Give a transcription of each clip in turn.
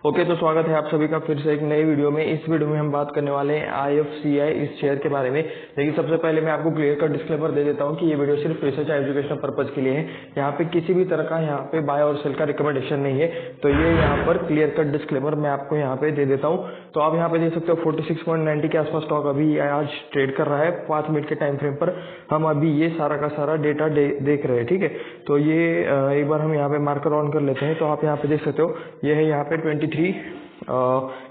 Okay, तो स्वागत है आप सभी का फिर से एक नई वीडियो में। इस वीडियो में हम बात करने वाले हैं IFCI इस शेयर के बारे में। लेकिन सबसे पहले मैं आपको क्लियर कट डिस्क्लेमर दे देता हूं कि ये वीडियो सिर्फ रिसर्च एजुकेशनल पर्पज के लिए है। यहाँ पे किसी भी तरह का यहाँ पे बाय और सेल का रिकमेंडेशन नहीं है। तो ये यहाँ पर क्लियर कट डिस्क्लेमर मैं आपको यहाँ पे दे देता हूँ। तो आप यहाँ पे देख सकते हो 46.90 के आसपास स्टॉक अभी आज ट्रेड कर रहा है 5 मिनट के टाइम फ्रेम पर। हम अभी ये सारा का सारा डेटा देख रहे हैं, ठीक है। तो ये एक बार हम यहाँ पे मार्कर ऑन कर लेते हैं। तो आप यहाँ पे देख सकते हो ये है यहाँ पे 23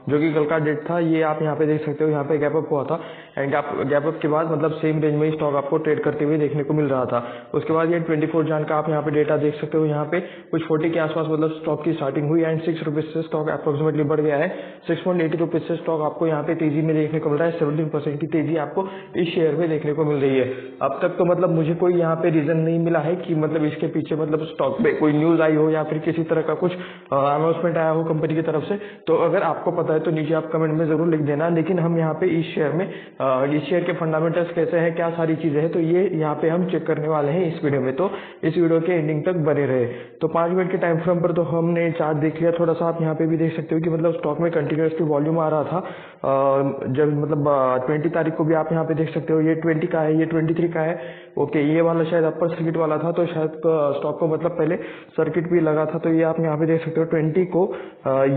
जो कि कल का डेट था। ये आप यहाँ पे देख सकते हो, यहाँ पे गैप अप हुआ था एंड गैप अप के बाद मतलब सेम रेंज में स्टॉक आपको ट्रेड करते हुए देखने को मिल रहा था। उसके बाद ये 24 जन का आप यहाँ पे डेटा देख सकते हो। यहाँ पे कुछ 40 के आसपास मतलब स्टॉक की स्टार्टिंग हुई एंड 6 रुपीज से स्टॉक अप्रोक्सीमेटली बढ़ गया है। 6.80 रुपीज से स्टॉक आपको यहाँ पे तेजी में देखने को मिल रहा है। 17% की तेजी आपको इस शेयर में देखने को मिल रही है। अब तक तो मतलब मुझे कोई यहाँ पे रीजन नहीं मिला है कि मतलब इसके पीछे मतलब स्टॉक पे कोई न्यूज आई हो या फिर किसी तरह का कुछ अनाउंसमेंट आया हो कंपनी की तरफ से। तो अगर आपको पता है तो नीचे आप कमेंट में जरूर लिख देना। लेकिन हम यहाँ पे इस शेयर में इस शेयर के फंडामेंटल्स कैसे हैं, क्या सारी चीजें हैं, तो ये यहाँ पे हम चेक करने वाले हैं इस वीडियो में। तो इस वीडियो के एंडिंग तक बने रहे। तो 5 मिनट के टाइम फ्रेम पर तो हमने चार्ट देख लिया। थोड़ा सा आप यहाँ पे भी देख सकते हो कि मतलब स्टॉक में कंटिन्यूसली वॉल्यूम आ रहा था। जब मतलब 20 तारीख को भी आप यहाँ पे देख सकते हो ये 20 का है, ये 23 का है। ओके, ये वाला शायद अपर सर्किट वाला था। तो शायद स्टॉक को मतलब पहले सर्किट भी लगा था। तो ये आप यहाँ पे देख सकते हो 20 को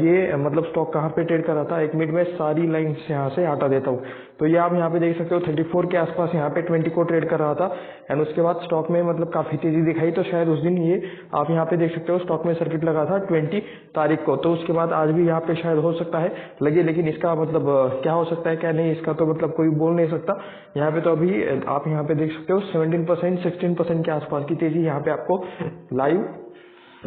ये मतलब स्टॉक कहाँ पे ट्रेड कर रहा था। 1 मिनट में सारी लाइन यहाँ से हटा देता हूँ। तो ये आप यहाँ पे देख सकते हो 34 के आसपास यहाँ पे 20 को ट्रेड कर रहा था एंड उसके बाद स्टॉक में मतलब काफी तेजी दिखाई। तो शायद उस दिन ये आप यहाँ पे देख सकते हो स्टॉक में सर्किट लगा था 20 तारीख को। तो उसके बाद आज भी यहाँ पे शायद हो सकता है लगे, लेकिन इसका मतलब क्या हो सकता है क्या नहीं इसका तो मतलब कोई बोल नहीं सकता। यहाँ पे तो अभी आप यहाँ पे देख सकते हो 17% 16% के आसपास की तेजी यहाँ पे आपको लाइव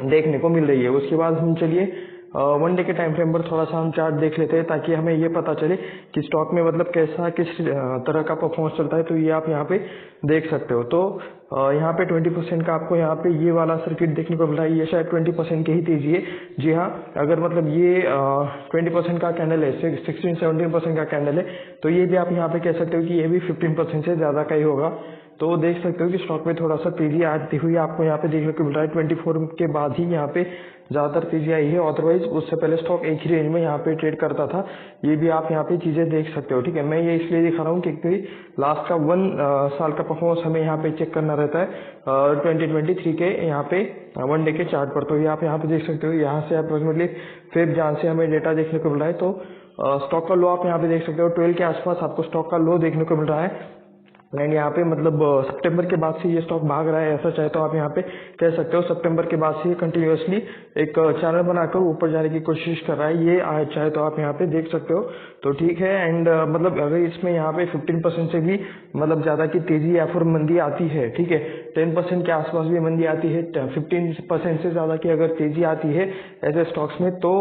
देखने को मिल रही है। उसके बाद हम चलिए 1 डे के टाइम फ्रेम पर थोड़ा सा हम चार्ट देख लेते हैं ताकि हमें ये पता चले कि स्टॉक में मतलब कैसा किस तरह का परफॉर्मेंस चलता है। तो ये आप यहाँ पे देख सकते हो। तो यहाँ पे 20% का आपको यहाँ पे ये वाला सर्किट देखने को मिल रहा है। ये शायद 20% की ही तेजी है। जी हाँ, अगर मतलब ये 20% का कैंडल है, 16-17% का कैंडल है, तो ये भी आप यहाँ पे कह सकते हो कि ये भी 15% से ज्यादा का ही होगा। तो देख सकते हो कि स्टॉक में थोड़ा सा तेजी आती हुई आपको यहाँ पे देखने को मिल रहा है। 24 के बाद ही यहाँ पे ज्यादातर तेजी आई है। अदरवाइज उससे पहले स्टॉक एक ही रेंज में यहाँ पे ट्रेड करता था। ये भी आप यहाँ पे चीजें देख सकते हो, ठीक है। मैं ये इसलिए दिखा रहा हूँ क्योंकि लास्ट का 1 साल का परफॉर्मेंस हमें यहाँ पे चेक करना रहता है 2023 के यहाँ पे 1 डे के चार्ट पर। तो ये आप यहाँ पे देख सकते हो, यहाँ से अप्रोक्सीमेटली फेब जान से हमें डेटा देखने को मिल रहा है। तो स्टॉक का लो आप यहाँ पे देख सकते हो 12 के आसपास आपको स्टॉक का लो देखने को मिल रहा है एंड यहाँ पे मतलब सितंबर के बाद से ये स्टॉक भाग रहा है, ऐसा चाहे तो आप यहाँ पे कह सकते हो। सितंबर के बाद से ये कंटिन्यूअसली एक चैनल बनाकर ऊपर जाने की कोशिश कर रहा है। ये चाहे तो आप यहाँ पे देख सकते हो। तो ठीक है एंड मतलब अगर इसमें यहाँ पे 15% से भी मतलब ज्यादा की तेजी या फिर मंदी आती है, ठीक है, 10% के आसपास भी मंदी आती है, 15% से ज्यादा की अगर तेजी आती है ऐसे स्टॉक्स में, तो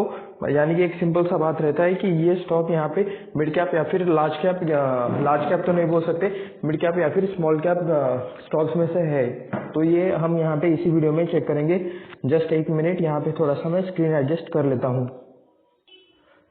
यानी कि एक सिंपल सा बात रहता है कि ये स्टॉक यहाँ पे मिड कैप या फिर लार्ज कैप तो नहीं बोल सकते, मिड कैप या फिर स्मॉल कैप स्टॉक्स में से है। तो ये हम यहाँ पे इसी वीडियो में चेक करेंगे। जस्ट 1 मिनट, यहाँ पे थोड़ा सा मैं स्क्रीन एडजस्ट कर लेता हूँ।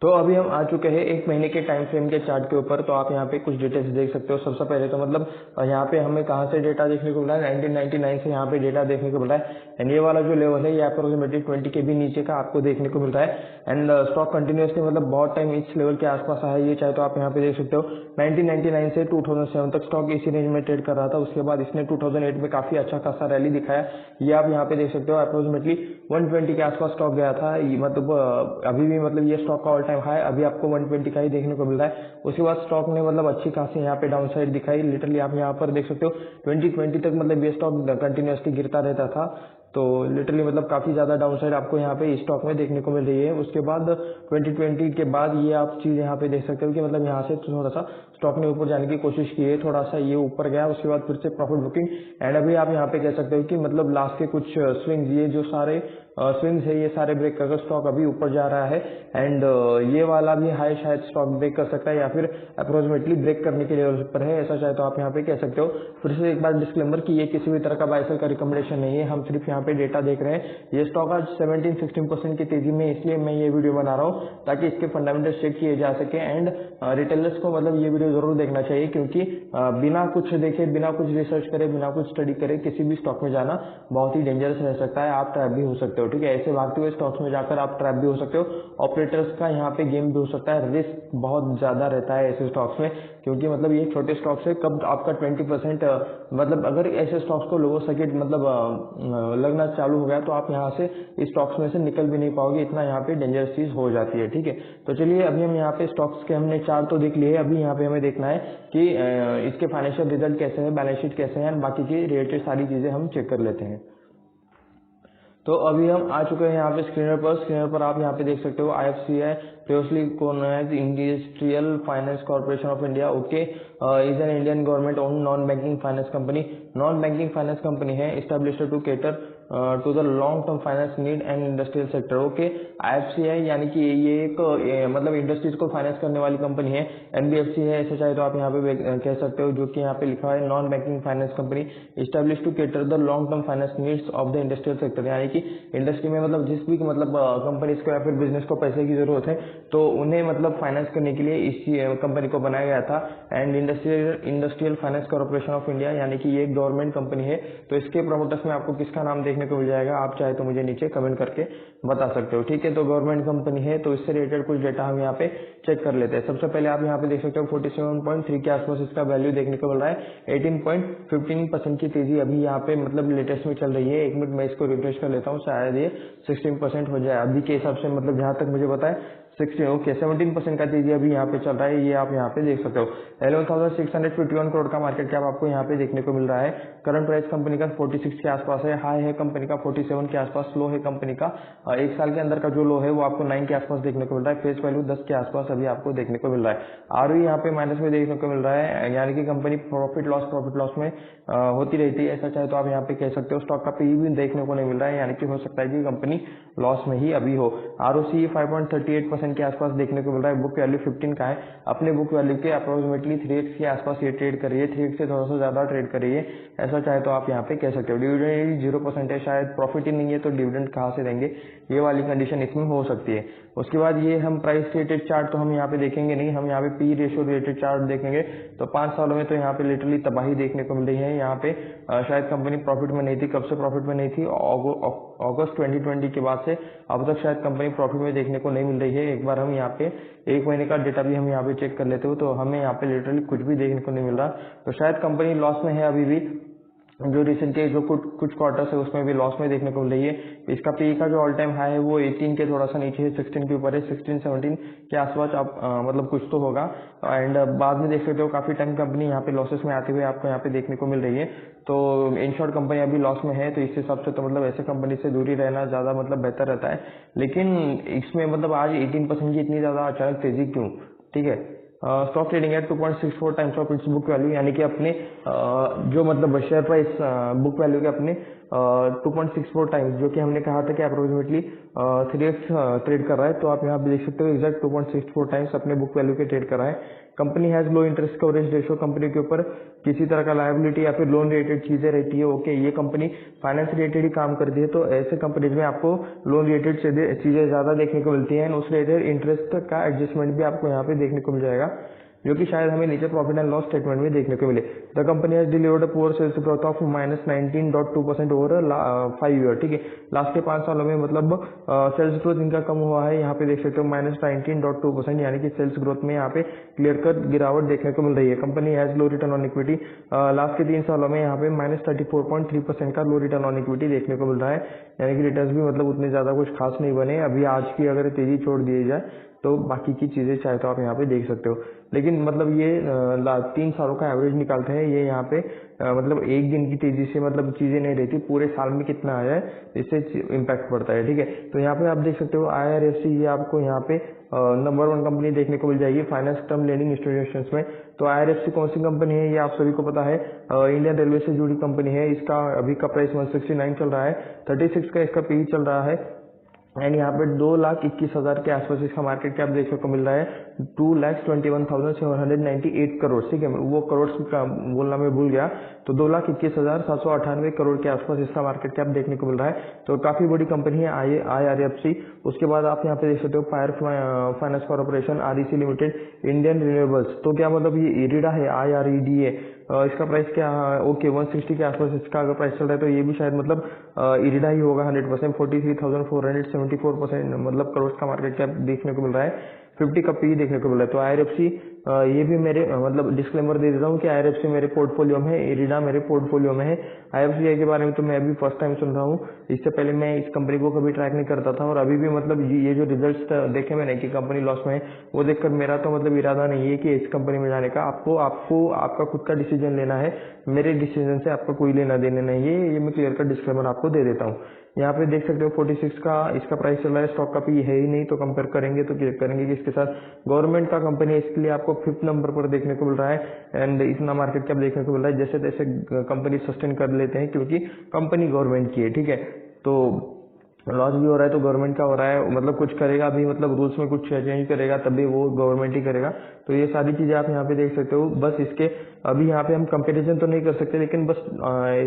तो अभी हम आ चुके हैं 1 महीने के टाइम फ्रेम के चार्ट के ऊपर। तो आप यहाँ पे कुछ डिटेल्स देख सकते हो। सबसे पहले तो मतलब यहाँ पे हमें कहाँ से डेटा देखने को मिला है, 1999 से यहाँ पे डेटा देखने को मिला है एंड ये वाला जो लेवल है ये अप्रोक्सीमेटली 20 के भी नीचे का आपको देखने को मिलता है एंड स्टॉक कंटिन्यूसली मतलब बहुत टाइम इस लेवल के आसपास आया है। ये चाहे तो आप यहाँ पे देख सकते हो 1999 से 2007 तक स्टॉक इसी रेंज में ट्रेड कर रहा था। उसके बाद इसने 2008 में काफी अच्छा खासा रैली दिखाया। ये आप यहाँ पे देख सकते हो अप्रोक्सीमेटली 120 के आसपास स्टॉक गया था। मतलब अभी भी मतलब ये स्टॉक का ऑल टाइम हाई अभी आपको 120 का ही देखने को मिल रहा है। उसके बाद स्टॉक ने मतलब अच्छी खासी यहाँ पे डाउन साइड दिखाई। लिटरली आप यहाँ पर देख सकते हो 2020 तक मतलब ये स्टॉक कंटिन्यूसली गिरता रहता था। तो लिटरली मतलब काफी ज्यादा डाउन साइड आपको यहाँ पे स्टॉक में देखने को मिल रही है। उसके बाद 2020 के बाद ये आप चीज यहाँ पे देख सकते हो कि मतलब यहाँ से थोड़ा सा स्टॉक ने ऊपर जाने की कोशिश की है, थोड़ा सा ये ऊपर गया, उसके बाद फिर से प्रॉफिट बुकिंग एंड अभी आप यहाँ पे कह सकते हो कि मतलब लास्ट के कुछ स्विंग्स, ये जो सारे स्विंग्स है ये सारे ब्रेक करके स्टॉक अभी ऊपर जा रहा है एंड ये वाला भी हाई शायद स्टॉक ब्रेक कर सकता है या फिर अप्रोक्सीमेटली ब्रेक करने के लेवल पर है, ऐसा चाहे तो आप यहाँ पे कह सकते हो। फिर से एक बार डिस्क्लेमर कि ये किसी भी तरह का बाय सेल का रिकमेंडेशन नहीं है, हम सिर्फ यहाँ पे डेटा देख रहे हैं। ये स्टॉक आज 17-16% की तेजी में, इसलिए मैं ये वीडियो बना रहा हूँ ताकि इसके फंडामेंटल्स चेक किए जा सके एंड रिटेलर्स को मतलब ये वीडियो जरूर देखना चाहिए क्योंकि बिना कुछ देखे, बिना कुछ रिसर्च करे, बिना कुछ स्टडी करे किसी भी स्टॉक में जाना बहुत ही डेंजरस रह सकता है। आप ट्रैप भी हो सकते हो, हो, ठीक है। ऐसे भागते हुए स्टॉक्स में जाकर आप ट्रैप भी हो सकते हो, ऑपरेटर्स का यहाँ पे गेम भी हो सकता है, रिस्क बहुत ज़्यादा रहता है ऐसे स्टॉक्स में, क्योंकि मतलब ये छोटे स्टॉक्स है, कब आपका 20% मतलब अगर ऐसे स्टॉक्स को लोगों सर्किट मतलब लगना चालू हो गया तो आप यहाँ से इस स्टॉक्स में से निकल भी नहीं पाओगे, इतना यहाँ पे डेंजरस चीज़ हो जाती है, ठीक है। तो चलिए अभी हम यहाँ पे स्टॉक्स के हमने चार्ट तो देख लिए, अभी यहाँ पे हमें देखना है कि इसके फाइनेंशियल रिजल्ट कैसे है, बैलेंस शीट कैसे है, बाकी की रिलेटेड सारी चीज़ें हम चेक कर लेते हैं। तो अभी हम आ चुके हैं यहाँ पे स्क्रीनर पर आप यहाँ पे देख सकते हो IFCI प्रीवियसली कौन है, industrial finance corporation of India, okay, is an Indian government own non banking finance company, non banking finance company है, established to cater to the long term finance need and industrial sector, okay. IFCI यानी कि ये एक मतलब industries को finance करने वाली company है, NBFC है ऐसे चाहे तो आप यहाँ पे कह सकते हो, जो कि यहाँ पे लिखा है non banking finance company, established to cater the long term finance needs of the industrial sector, यानी कि इंडस्ट्री में मतलब जिस भी मतलब कंपनीज को या फिर बिजनेस को पैसे की जरूरत है तो उन्हें मतलब फाइनेंस करने के लिए इस कंपनी को बनाया गया था। And industrial finance corporation of India यानी कि ये एक गवर्नमेंट कंपनी है। तो इसके प्रमोटर्स में आपको किसका नाम देखने को मिल जाएगा, आप चाहे तो मुझे नीचे कमेंट करके बता सकते हो, ठीक है। तो गवर्नमेंट कंपनी है, तो इससे रिलेटेड कुछ डेटा हम यहाँ पे चेक कर लेते हैं। सबसे पहले आप यहाँ पे देख सकते हो 47.3 के आसपास इसका वैल्यू देखने को मिल रहा है, 18.15% की तेजी अभी यहाँ पे मतलब लेटेस्ट में चल रही है। 1 मिनट मैं इसको रिफ्रेश कर लेता हूँ, शायद ये 16% हो जाए अभी के हिसाब से, मतलब जहाँ तक मुझे पता है 16 ओके 17% का तेजी अभी यहाँ पे चल रहा है, ये आप यहाँ पे देख सकते हो। 11,651 करोड़ का मार्केट कैप आपको यहाँ पे देखने को मिल रहा है। करंट प्राइस कंपनी का 46 के आसपास है, हाई है कंपनी का 47 के आसपास, लो है कंपनी का एक साल के अंदर का जो लो है वो आपको 9 के आसपास देखने को मिल रहा है। फेस वैल्यू 10 के आसपास अभी आपको देखने को मिल रहा है। ROE यहाँ पे माइनस में देखने को मिल रहा है, यानी कि कंपनी प्रॉफिट लॉस में होती रहती है, ऐसा चाहे तो आप यहाँ पे कह सकते हो। स्टॉक का PE भी देखने को नहीं मिल रहा है, यानी कि हो सकता है कि कंपनी लॉस में ही अभी हो। ROCE 5.38% के आसपास देखने को मिल रहा है। बुक वैल्यू 15 का है, अपने बुक वैल्यू के अप्रोक्सीमेटली 3x के आसपास ये ट्रेड कर रही है, 3x से थोड़ा सा ज्यादा ट्रेड कर रही है, ऐसा चाहे तो आप यहाँ पे कह सकते हो। डिविडेंड 0% है, शायद प्रॉफिट ही नहीं है तो डिविडेंड कहाँ से देंगे, ये वाली कंडीशन इसमें हो सकती है। उसके बाद ये हम प्राइस रिलेटेड चार्ट तो हम यहाँ पे देखेंगे नहीं, हम यहाँ पे PE रेशियो रिलेटेड चार्ट देखेंगे। तो 5 सालों में तो यहाँ पे लिटरली तबाही देखने को मिल रही है। यहाँ पे शायद कंपनी प्रॉफिट में नहीं थी, कब से प्रॉफिट में नहीं थी, अगस्त 2020 के बाद से अब तक शायद कंपनी प्रॉफिट में देखने को नहीं मिल रही है। एक बार हम यहाँ पे 1 महीने का डेटा भी हम यहाँ पे चेक कर लेते हो तो हमें यहाँ पे लिटरली कुछ भी देखने को नहीं मिल रहा। तो शायद कंपनी लॉस में है अभी भी, जो रिसेंट के जो कुछ क्वार्टर्स है उसमें भी लॉस में देखने को मिल रही है। इसका PE का जो ऑल टाइम हाई है वो 18 के थोड़ा सा नीचे है, 16 के ऊपर है, 16-17 के आसपास आप मतलब कुछ तो होगा। एंड बाद में देख सकते हो काफी टाइम कंपनी यहाँ पे लॉसेस में आते हुए आपको यहाँ पे देखने को मिल रही है। तो इन शॉर्ट कंपनी अभी लॉस में है, तो इस हिसाब से तो मतलब ऐसे कंपनी से दूरी रहना ज्यादा मतलब बेहतर रहता है। लेकिन इसमें मतलब आज 18% की इतनी ज्यादा अचानक तेजी क्यों, ठीक है। स्टॉक ट्रेडिंग है 2.64 times of its book value, यानी कि अपने जो मतलब शेयर प्राइस बुक वैल्यू के अपने 2.64 टाइम्स, जो कि हमने कहा था कि अप्रोक्सीमेटली 3x ट्रेड कर रहा है। तो आप यहाँ पे देख सकते हो एग्जैक्ट 2.64 टाइम्स अपने बुक वैल्यू के ट्रेड कर रहा है। Company has low interest coverage ratio, company के ऊपर किसी तरह का लायबिलिटी या फिर लोन रिलेटेड चीजें रहती है, ओके। ये कंपनी फाइनेंस रिलेटेड ही काम करती है, तो ऐसे कंपनीज में आपको लोन रिलेटेड चीजें ज्यादा देखने को मिलती है। उस रिलेटेड इंटरेस्ट का एडजस्टमेंट भी आपको यहाँ पे देखने को मिल जाएगा, जो कि शायद हमें नीचे प्रॉफिट एंड लॉस स्टेटमेंट में देखने को मिले। The company has delivered a poor sales growth of -19.2% over 5 year, ठीक है। लास्ट के 5 सालों में मतलब सेल्स ग्रोथ इनका कम हुआ है, यहाँ पे देख सकते हो -19.2%, यानी कि सेल्स ग्रोथ में यहाँ पे क्लियर कट गिरावट देखने को मिल रही है। Company has low return on equity, last के 3 सालों में यहाँ पे -34.3% का लो रिटर्न ऑन इक्विटी देखने को मिल रहा है, यानी कि रिटर्न भी मतलब उतने ज्यादा कुछ खास नहीं बने। अभी आज की अगर तेजी छोड़ दी जाए तो बाकी की चीजें चाहे तो आप यहाँ पे देख सकते हो। लेकिन मतलब ये 3 सालों का एवरेज निकालते हैं, ये यहाँ पे मतलब एक दिन की तेजी से मतलब चीजें नहीं रहती, पूरे साल में कितना आया है इससे इम्पैक्ट पड़ता है, ठीक है। तो यहाँ पे आप देख सकते हो IRFC, ये आपको यहाँ पे नंबर 1 कंपनी देखने को मिल जाएगी फाइनेंस टर्म लेंडिंग इंस्टीट्यूशंस में। तो IRFC कौन सी कंपनी है ये आप सभी को पता है, इंडियन रेलवे से जुड़ी कंपनी है। इसका अभी का प्राइस 169 चल रहा है, 36 का इसका PE चल रहा है, एंड यहाँ पे 2,21,000 के आसपास इसका मार्केट कैप देखने को मिल रहा है, 2,21,798 करोड़, ठीक है। वो करोड़ का बोलना मैं भूल गया, तो 2,21,798 करोड़ के आसपास इसका मार्केट कैप देखने को मिल रहा है। तो काफी बड़ी कंपनी है IRFC। उसके बाद आप यहाँ पे देख सकते हो fire finance corporation, REC limited, Indian renewables. तो क्या मतलब ये इरिडा है, IREDA, इसका प्राइस क्या, ओके 160 के आसपास इसका अगर प्राइस चल रहा है तो ये भी शायद मतलब इरिडा ही होगा 100%। 43,474% मतलब करोड़ का मार्केट कैप देखने को मिल रहा है, 50 का पी देखने को मिल रहा है। तो IRFC ये भी मेरे मतलब डिस्क्लेमर दे देता हूँ कि IRFC मेरे पोर्टफोलियो में है, इरिडा मेरे पोर्टफोलियो में है। IFCI के बारे में तो मैं अभी फर्स्ट टाइम सुन रहा हूँ, इससे पहले मैं इस कंपनी को कभी ट्रैक नहीं करता था। और अभी भी मतलब ये जो रिजल्ट्स देखे मैंने कि कंपनी लॉस में है, वो देखकर मेरा तो मतलब इरादा नहीं है कि इस कंपनी में जाने का। आपको आपका खुद का डिसीजन लेना है, मेरे डिसीजन से आपका कोई लेना देना नहीं है, ये मैं क्लियर का डिस्क्लेमर आपको दे देता हूँ। यहाँ पे देख सकते हो 46 का इसका प्राइस चल रहा है, स्टॉक का पी है ही नहीं, तो कंपेयर करेंगे तो क्लिक करेंगे कि इसके साथ गवर्नमेंट का कंपनी है, इसके लिए आपको 5th नंबर पर देखने को मिल रहा है। एंड इतना मार्केट कैप देखने को मिल रहा है, जैसे तैसे कंपनी सस्टेन कर लेते हैं क्योंकि कंपनी गवर्नमेंट की है, ठीक है। तो लॉस भी हो रहा है तो गवर्नमेंट का हो रहा है, मतलब कुछ करेगा अभी, मतलब रूल्स में कुछ चेंज करेगा तभी वो गवर्नमेंट ही करेगा। तो ये सारी चीजें आप यहाँ पे देख सकते हो। बस इसके अभी यहाँ पे हम कंपैरिजन तो नहीं कर सकते, लेकिन बस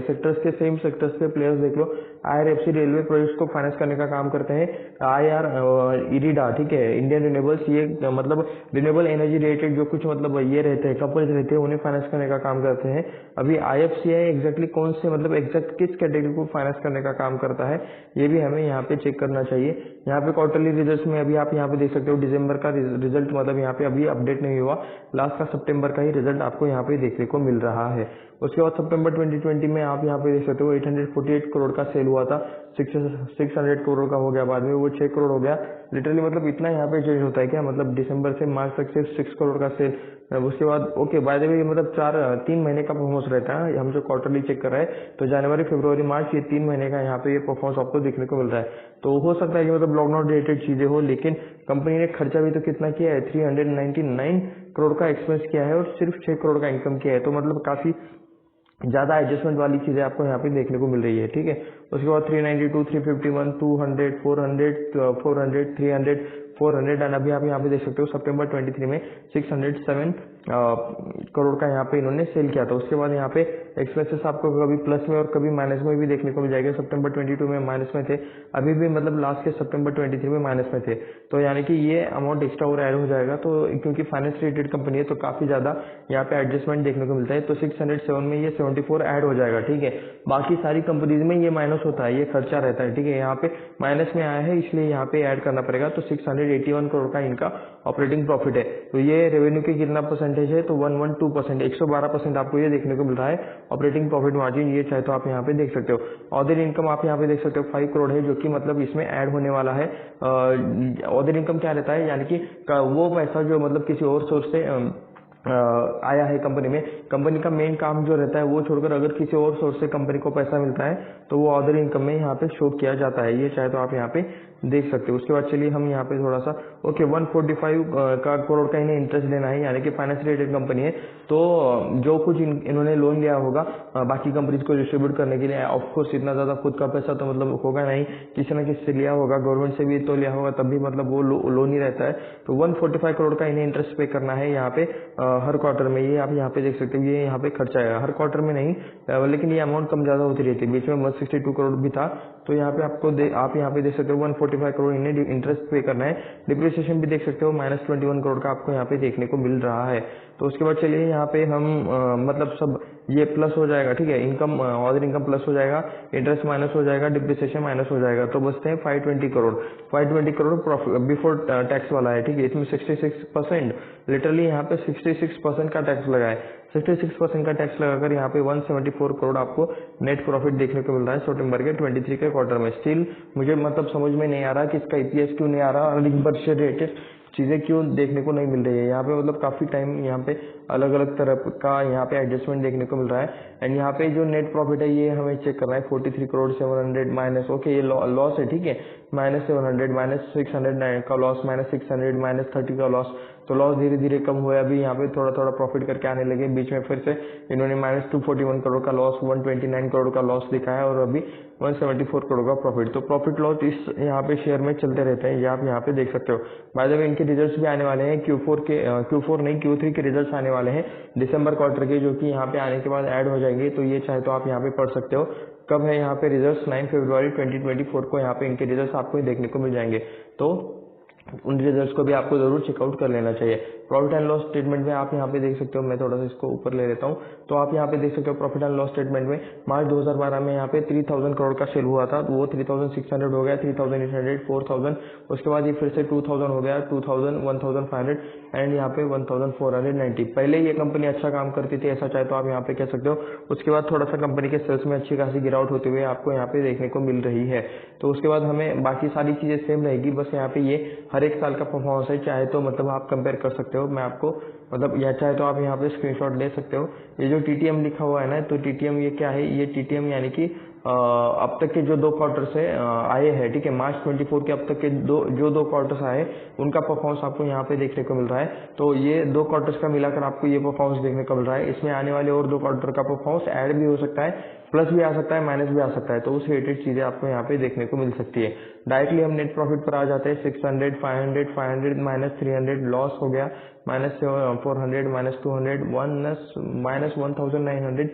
सेक्टर्स के सेम सेक्टर्स के प्लेयर्स देख लो। IRFC रेलवे प्रोजेक्ट्स को फाइनेंस करने का काम करते हैं। इरिडा, ठीक है, इंडियन रिन्यूएबल्स, ये मतलब रिन्यूएबल एनर्जी रिलेटेड जो कुछ मतलब ये रहते हैं कंपनीज रहते हैं, उन्हें फाइनेंस करने का काम करते हैं। अभी IFCI एग्जैक्टली कौन से मतलब एग्जैक्ट किस कैटेगरी को फाइनेंस करने का काम करता है, ये भी हमें यहाँ पे चेक करना चाहिए। यहाँ पे क्वार्टरली रिजल्ट्स में अभी आप यहाँ पे देख सकते हो दिसंबर का रिजल्ट मतलब यहाँ पे अभी अपडेट नहीं हुआ, लास्ट का सितंबर का ही रिजल्ट आपको यहाँ पे देखने को मिल रहा है। उसके बाद सितंबर 2020 में आप यहाँ पे देख सकते हो 848 करोड़ का सेल हुआ था, 600 करोड़ का हो गया, बाद में वो 6 करोड़ हो गया। लिटरली मतलब इतना यहाँ पे चेंज होता है क्या, मतलब दिसंबर से मार्च तक सिर्फ 6 करोड़ का सेल। उसके बाद ओके बाय द वे मतलब 3 महीने का परफॉर्मेंस रहता है, हम जो क्वार्टरली चेक कर रहे हैं तो जनवरी फरवरी मार्च ये 3 महीने का यहाँ पे ये परफॉर्मेंस आपको देखने को मिल रहा है। तो हो सकता है कि मतलब लॉकडाउन रिलेटेड चीजें हो, लेकिन कंपनी ने खर्चा भी तो कितना किया है, 399 करोड़ का एक्सपेंस किया है और सिर्फ 6 करोड़ का इनकम किया है। तो मतलब काफी ज्यादा एडजस्टमेंट वाली चीजें आपको यहाँ पे देखने को मिल रही है, ठीक है। उसके बाद 392, 351, 200, 400, 300, 400 एंड अभी आप यहाँ पे देख सकते हो सितंबर 23 में 607 करोड़ का यहाँ पे इन्होंने सेल किया था। उसके बाद यहाँ पे एक्सपेंसेस आपको कभी प्लस में और कभी माइनस में भी देखने को मिल जाएगा। सितंबर 22 में माइनस में थे, अभी भी मतलब लास्ट के सितंबर 23 में माइनस में थे। तो यानी कि ये अमाउंट एक्स्ट्रा और ऐड हो जाएगा, तो क्योंकि फाइनेंस रिलेटेड कंपनी है तो काफी ज्यादा यहाँ पे एडजस्टमेंट देखने को मिलता है। तो 607 में ये 74 ऐड हो जाएगा, ठीक है। बाकी सारी कंपनीज में ये माइनस होता है, ये खर्चा रहता है, ठीक है। यहाँ पे माइनस में आया है इसलिए यहाँ पे ऐड करना पड़ेगा। तो 681 करोड़ का इनका ऑपरेटिंग प्रॉफिट है। तो ये रेवेन्यू के कितना परसेंटेज है, तो 112%, 112% आपको ये देखने को मिल रहा है ऑपरेटिंग प्रॉफिट मार्जिन। ये चाहे तो आप यहाँ पे देख सकते हो। अदर इनकम आप यहाँ पे देख सकते हो 5 करोड़ है, जो कि मतलब इसमें ऐड होने वाला है। अदर इनकम क्या रहता है, यानी कि वो पैसा जो मतलब किसी और सोर्स से आया है कंपनी में, कंपनी का मेन काम जो रहता है वो छोड़कर अगर किसी और सोर्स से कंपनी को पैसा मिलता है तो वो अदर इनकम में यहाँ पे शो किया जाता है। ये चाहे तो आप यहाँ पे देख सकते हो। उसके बाद चलिए हम यहाँ पे थोड़ा सा ओके 145 का करोड़ का इन्हें इंटरेस्ट देना है, यानी कि फाइनेंस रिलेटेड कंपनी है। तो जो कुछ इन्होंने लोन लिया होगा बाकी कंपनीज को डिस्ट्रीब्यूट करने के लिए, ऑफकोर्स इतना ज्यादा खुद का पैसा तो मतलब होगा नहीं, किसी न किसी से लिया होगा, गवर्नमेंट से भी तो लिया होगा, तभी मतलब वो लोन ही रहता है। तो 145 करोड़ का इन्हें इंटरेस्ट पे करना है यहाँ पे हर क्वार्टर में। ये आप यहाँ पे देख सकते हो, ये यहाँ पे खर्चा है, हर क्वार्टर में नहीं लेकिन ये अमाउंट कम ज्यादा होती रहती है। बीच में 162 करोड़ भी था, तो यहाँ पे आप यहाँ पे देख सकते हो 145 करोड़ इन्हें इंटरेस्ट पे करना है। डिप्रिसिएशन भी देख सकते हो -21 करोड़ का आपको यहाँ पे देखने को मिल रहा है। तो उसके बाद चलिए यहाँ पे हम मतलब सब ये प्लस हो जाएगा, ठीक है। इनकम अदर इनकम प्लस हो जाएगा, इंटरेस्ट माइनस हो जाएगा, डिप्रिसिएशन माइनस हो जाएगा, तो बचते हैं 520 crore. 520 crore profit before tax वाला है, ठीक है। इसमें 66% लिटरली यहाँ पे 66% का टैक्स लगा है। 66% का टैक्स लगाकर यहाँ पे 174 करोड़ आपको नेट प्रॉफिट देखने को मिल रहा है सितंबर के 23 के क्वार्टर में। स्टिल मुझे मतलब समझ में नहीं आ रहा कि इसका EPS क्यों नहीं आ रहा, अर्निंग पर शेयर रेटेड चीजें क्यों देखने को नहीं मिल रही है। यहाँ पे मतलब काफी टाइम यहाँ पे अलग अलग तरह का यहाँ पे एडजस्टमेंट देखने को मिल रहा है। एंड यहाँ पे जो नेट प्रॉफिट है ये हमें चेक करना है 43 करोड़ 700 माइनस, ओके ये लॉस है, ठीक है। -700 -600 का लॉस, -600 -30 का लॉस। तो लॉस धीरे धीरे कम हुआ, अभी यहाँ पे थोड़ा थोड़ा प्रॉफिट करके आने लगे। बीच में फिर से इन्होंने -241 करोड़ का लॉस, 129 करोड़ का लॉस दिखाया और अभी 174 करोड़ का प्रॉफिट। तो प्रॉफिट लॉस इस यहाँ पे शेयर में चलते रहते हैं, ये आप यहाँ पे देख सकते हो। बाय द वे इनके रिजल्ट्स भी आने वाले हैं, Q4 नहीं Q3 के रिजल्ट्स आने वाले हैं दिसंबर क्वार्टर के, जो कि यहाँ पे आने के बाद ऐड हो जाएंगे। तो ये चाहे तो आप यहाँ पे पढ़ सकते हो। कब है यहाँ पे रिजल्ट्स, 9 फरवरी 2024 को यहाँ पे इनके रिजल्ट्स आपको देखने को मिल जाएंगे। तो उन रिजल्ट्स को भी आपको जरूर चेकआउट कर लेना चाहिए। प्रॉफिट एंड लॉस स्टेटमेंट में आप यहाँ पे देख सकते हो, मैं थोड़ा सा इसको ऊपर ले लेता हूँ, तो आप यहाँ पे देख सकते हो प्रॉफिट एंड लॉस स्टेटमेंट में मार्च 2012 में यहाँ पे 3000 करोड़ का सेल हुआ था, तो वो 3600 हो गया, 3800, 4000, उसके बाद ये फिर से 2000 हो गया, 2000, 1500 एंड यहाँ पे 1490। पहले ये कंपनी अच्छा काम करती थी, ऐसा चाहे तो आप यहाँ पे कह सकते हो। उसके बाद थोड़ा सा कंपनी के सेल्स में अच्छी खासी गिरावट होते हुए आपको यहाँ पे देखने को मिल रही है। तो उसके बाद हमें बाकी सारी चीजें सेम रहेगी, बस यहाँ पे ये हर एक साल का परफॉर्मेंस है, चाहे तो मतलब आप कंपेयर कर सकते हो। मैं आपको मतलब या चाहे तो आप यहाँ पे स्क्रीनशॉट ले सकते हो। ये जो टीटीएम लिखा हुआ है ना, तो टीटीएम ये क्या है, ये टीटीएम यानी कि अब तक के जो 2 क्वार्टर से आए हैं, ठीक है, मार्च 24 के अब तक के दो क्वार्टर्स आए, उनका परफॉर्मेंस आपको यहाँ पे देखने को मिल रहा है। तो ये 2 क्वार्टर्स का मिलाकर आपको ये परफॉर्मेंस देखने को मिल रहा है। इसमें आने वाले और 2 क्वार्टर का परफॉर्मेंस ऐड भी हो सकता है, प्लस भी आ सकता है, माइनस भी आ सकता है, तो उस रिलेटेड चीजें आपको यहाँ पे देखने को मिल सकती है। डायरेक्टली हम नेट प्रॉफिट पर आ जाते हैं, 600, 500, 500 माइनस 300 लॉस हो गया, माइनस 400, माइनस 200, माइनस 1900,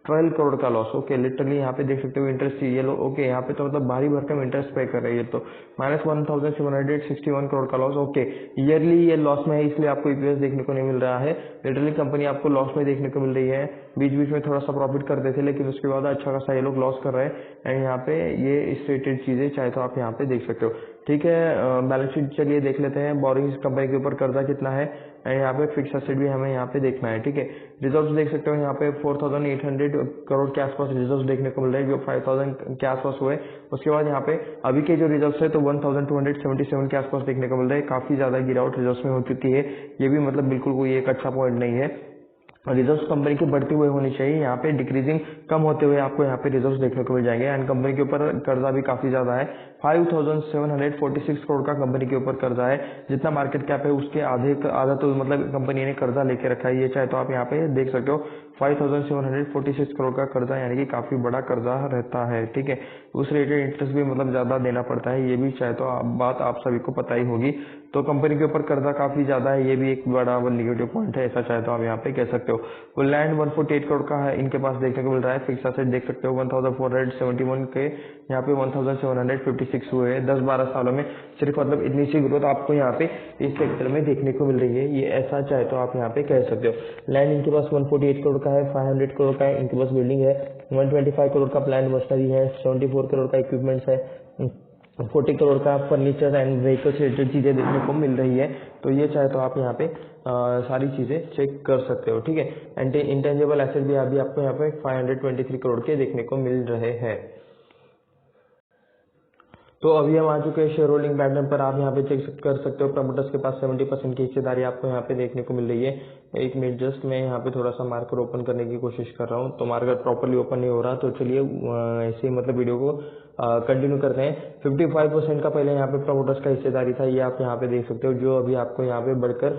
12 करोड़ का लॉस। ओके, लिटरली यहाँ पे देख सकते हो इंटरेस्ट ये लो। ओके, यहाँ पे तो मतलब भारी भरकम इंटरेस्ट पे कर रही है, तो माइनस 1761 करोड़ का लॉस। ओके, ईयरली ये लॉस में है, इसलिए आपको ईपीएस देखने को नहीं मिल रहा है। लिटरली कंपनी आपको लॉस में देखने को मिल रही है। बीच बीच में थोड़ा सा प्रॉफिट करते थे, लेकिन उसके बाद अच्छा खासा ये लोग लॉस कर रहे हैं। एंड यहाँ पे ये इस रिलेटेड चीजें चाहे तो आप यहाँ पे देख सकते हो। ठीक है, बैलेंस शीट चलिए देख लेते हैं। बोरिंग कंपनी के ऊपर कर्जा कितना है, एंड यहाँ पे फिक्स एसेट भी हमें यहाँ पे देखना है। ठीक है, रिजर्व्स देख सकते हो, यहाँ पे 4800 करोड़ के आसपास रिजर्व्स देखने को मिल रहे हैं, जो 5000 के आसपास हुए। उसके बाद यहाँ पे अभी के जो रिजर्व्स है तो 1277 के आसपास देखने को मिल रहे हैं। काफी ज्यादा गिरावट रिजर्व्स में हो चुकी है, ये भी मतलब बिल्कुल कोई एक अच्छा पॉइंट नहीं है। रिजर्व्स कंपनी की बढ़ते हुए होनी चाहिए, यहाँ पे डिक्रीजिंग कम होते हुए आपको यहाँ पे रिजर्व्स देखने को मिल जाएंगे। एंड कंपनी के ऊपर कर्जा भी काफी ज्यादा है, 5746 करोड़ का कंपनी के ऊपर कर्जा है। जितना मार्केट कैप है उसके आधा तो मतलब कंपनी ने कर्जा लेके रखा है, ये चाहे तो आप यहाँ पे देख सकते हो। 5746 करोड़ का कर्जा यानी कि काफी बड़ा कर्जा रहता है। ठीक है, उस रिलेटेड इंटरेस्ट भी मतलब ज्यादा देना पड़ता है, ये भी चाहे तो बात आप सभी को पता ही होगी। तो कंपनी के ऊपर कर्जा काफी ज्यादा है, ये भी एक बड़ा निगेटिव पॉइंट है, ऐसा चाहे तो आप यहाँ पे कह सकते हो। वो लैंड 148 करोड़ का है इनके पास देखने को मिल रहा है। फिक्स एसेट देख सकते हो 1471 के, यहाँ पे 1756 हुए हैं 10-12 सालों में। सिर्फ मतलब इतनी सी ग्रोथ आपको यहाँ पे इस सेक्टर में देखने को मिल रही है, ये ऐसा चाहे तो आप यहाँ पे कह सकते हो। लैंड इनके पास 148 करोड़ का है, 500 करोड़ का इनके पास बिल्डिंग है, 125 करोड़ का प्लांट मशीनरी है, 74 करोड़ का इक्विपमेंट्स है, 40 करोड़ का फर्नीचर एंड व्हीकल से रिलेटेड चीजें देखने को मिल रही है। तो ये चाहे तो आप यहाँ पे सारी चीजें चेक कर सकते हो। ठीक है, एंड इंटेंजिबल एसेट भी अभी आपको यहाँ पे 523 करोड़ के देखने को मिल रहे हैं। तो अभी हम आ चुके हैं शेयर होल्डिंग पैटर्न पर, आप यहाँ पे चेक कर सकते हो। प्रमोटर्स के पास 70% की हिस्सेदारी आपको यहाँ पे देखने को मिल रही है। एक मिनट, जस्ट मैं यहाँ पे थोड़ा सा मार्कर ओपन करने की कोशिश कर रहा हूँ, तो मार्कर प्रॉपरली ओपन नहीं हो रहा, तो चलिए ऐसे ही मतलब वीडियो को कंटिन्यू करते हैं। 55% का पहले यहाँ पे प्रमोटर्स का हिस्सेदारी था, ये आप यहाँ पे देख सकते हो, जो अभी आपको यहाँ पे बढ़कर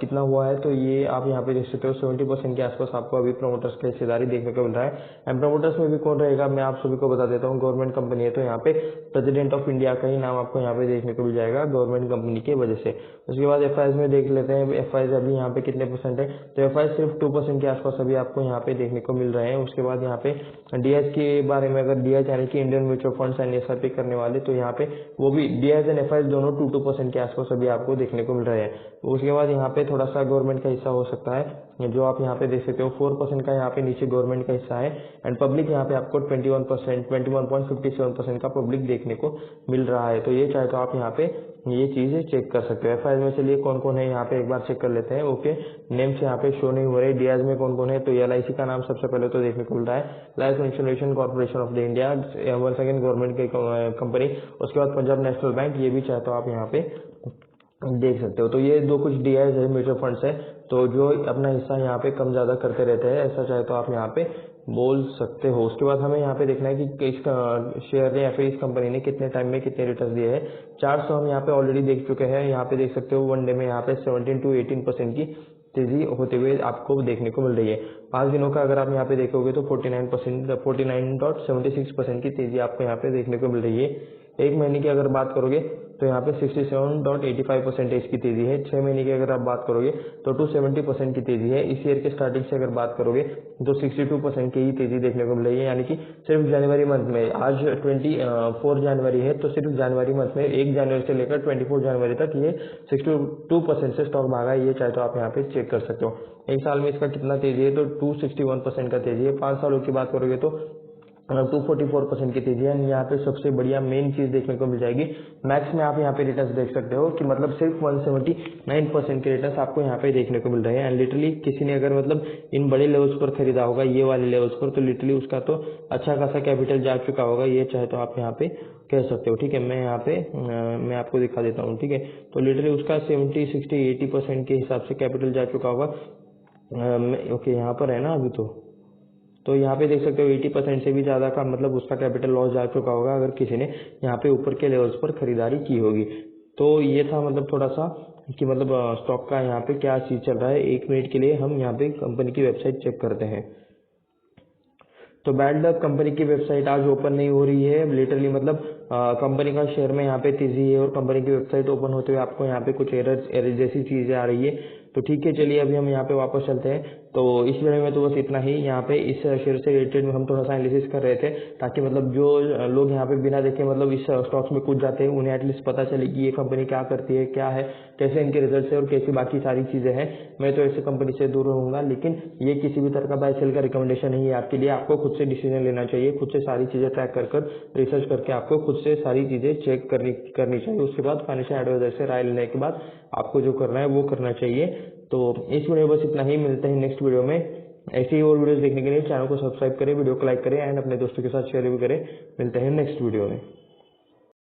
कितना हुआ है, तो ये आप यहाँ पे देख सकते हो 70% के आसपास आपको अभी प्रमोटर्स का हिस्सेदारी देखने को मिल रहा है। एंड प्रमोटर्स में भी कौन रहेगा मैं आप सभी को बता देता हूँ। गवर्नमेंट कंपनी है, तो यहाँ पे प्रेसिडेंट ऑफ इंडिया का ही नाम आपको यहाँ पे देखने को मिल जाएगा गवर्नमेंट कंपनी की वजह से। उसके बाद एफआईज में देख लेते हैं, एफआईज अभी यहाँ पे कितने परसेंट है, तो एफआईज सिर्फ 2% के आसपास अभी आपको यहाँ पे देखने को मिल रहे हैं। उसके बाद यहाँ पे डीएच के बारे में, अगर डीएच यानी कि Indian mutual funds and SIP करने वाले, तो यहाँ पे वो भी डीएच एंड एफआईज दोनों 2% के आसपास अभी आपको देखने को मिल रहे हैं। उसके बाद यहाँ पे थोड़ा सा गवर्नमेंट का हिस्सा हो सकता है, जो आप यहाँ पे देख सकते हो 4% का यहाँ पे नीचे गवर्नमेंट का हिस्सा है। एंड पब्लिक यहाँ पे आपको 21.57% का पब्लिक देखने को मिल रहा है। तो ये चाहे तो आप यहाँ पे ये चीजें चेक कर सकते हो। एफआईज में चलिए कौन कौन है यहाँ पे एक बार चेक कर लेते हैं। ओके, नेम्स यहाँ पे शो नहीं हो रहे। डीआईज में कौन कौन है, तो एलआईसी का नाम सबसे पहले तो देखने को मिल रहा है, life insurance corporation of the India, one second government की कंपनी। उसके बाद पंजाब नेशनल बैंक, ये भी चाहे तो आप यहाँ पे देख सकते हो। तो ये दो कुछ डीआईज है, म्यूचुअल फंड्स है, तो जो अपना हिस्सा यहाँ पे कम ज्यादा करते रहते हैं, ऐसा चाहे तो आप यहाँ पे बोल सकते हो। उसके बाद हमें यहाँ पे देखना है कि इस शेयर ने या फिर इस कंपनी ने कितने टाइम में कितने रिटर्न दिए हैं। 400 हम यहाँ पे ऑलरेडी देख चुके हैं। यहाँ पे देख सकते हो वन डे में यहाँ पे 17 to 18% की तेजी होते हुए आपको देखने को मिल रही है। 5 दिनों का अगर आप यहाँ पे देखोगे तो 49.76% की तेजी आपको यहाँ पे देखने को मिल रही है। एक महीने की अगर बात करोगे तो यहाँ पे 67.85% इसकी तेजी है। 6 महीने की अगर आप बात करोगे तो 270% की तेजी है। इस ईयर के स्टार्टिंग से अगर बात करोगे तो 62% की ही तेजी देखने को मिल रही है, यानी कि सिर्फ जनवरी मंथ में, आज 24 जनवरी है, तो सिर्फ जनवरी मंथ में 1 जनवरी से लेकर 24 जनवरी तक ये 62% से स्टॉक भागा है। ये चाहे तो आप यहाँ पे चेक कर सकते हो। एक साल में इसका कितना तेजी है, तो 261% का तेजी है। 5 सालों की बात करोगे तो 244% की तेजी है। यहाँ पे सबसे बढ़िया मेन चीज देखने को मिल जाएगी, मैक्स में आप यहाँ पे रिटर्न्स देख सकते हो कि मतलब सिर्फ 179% के रिटर्न्स आपको यहाँ पे देखने को मिल रहे हैं। एंड लिटरली किसी ने अगर मतलब इन बड़े लेवल्स पर खरीदा होगा, ये वाले लेवल्स पर, तो लिटरली उसका तो अच्छा खासा कैपिटल जा चुका होगा, ये चाहे तो आप यहाँ पे कह सकते हो। ठीक है, मैं यहाँ पे मैं आपको दिखा देता हूँ। ठीक है, तो लिटरली उसका 70, 60, 80% के हिसाब से कैपिटल जा चुका होगा। ओके, यहाँ पर है ना अभी, तो यहाँ पे देख सकते हो 80% से भी ज़्यादा का मतलब उसका कैपिटल लॉस जा चुका होगा अगर किसी ने यहाँ पे ऊपर के लेवल्स पर खरीदारी की होगी। तो ये था मतलब थोड़ा सा कि मतलब स्टॉक का यहाँ पे क्या चीज़ चल रहा है। 1 मिनट के लिए हम यहाँ पे कंपनी की वेबसाइट चेक करते हैं। तो बैड लक, कंपनी की वेबसाइट आज ओपन नहीं हो रही है। लिटरली मतलब कंपनी का शेयर में यहाँ पे तेजी है और कंपनी की वेबसाइट ओपन होते हुए आपको यहाँ पे कुछ एरर जैसी चीज़ें आ रही है। तो ठीक है, चलिए अभी हम यहाँ पे वापस चलते हैं। तो इस वीडियो में तो बस इतना ही। यहाँ पे इस शेयर से रिलेटेड हम थोड़ा सा एनालिसिस कर रहे थे, ताकि मतलब जो लोग यहाँ पे बिना देखे मतलब इस स्टॉक्स में कूद जाते हैं, उन्हें एटलीस्ट पता चले कि ये कंपनी क्या करती है, क्या है, कैसे इनके रिजल्ट है और कैसी बाकी सारी चीज़ें हैं। मैं तो ऐसे कंपनी से दूर रहूँगा, लेकिन ये किसी भी तरह का बाय सेल का रिकमेंडेशन नहीं है आपके लिए। आपको खुद से डिसीजन लेना चाहिए, खुद से सारी चीज़ें ट्रैक कर रिसर्च करके आपको खुद से सारी चीज़ें चेक करनी चाहिए। उसके बाद फाइनेंशियल एडवाइजर से राय लेने के बाद आपको जो करना है वो करना चाहिए। तो इस वीडियो में बस इतना ही। मिलते हैं नेक्स्ट वीडियो में। ऐसी ही और वीडियोस देखने के लिए चैनल को सब्सक्राइब करें, वीडियो को लाइक करें एंड अपने दोस्तों के साथ शेयर भी करें। मिलते हैं नेक्स्ट वीडियो में।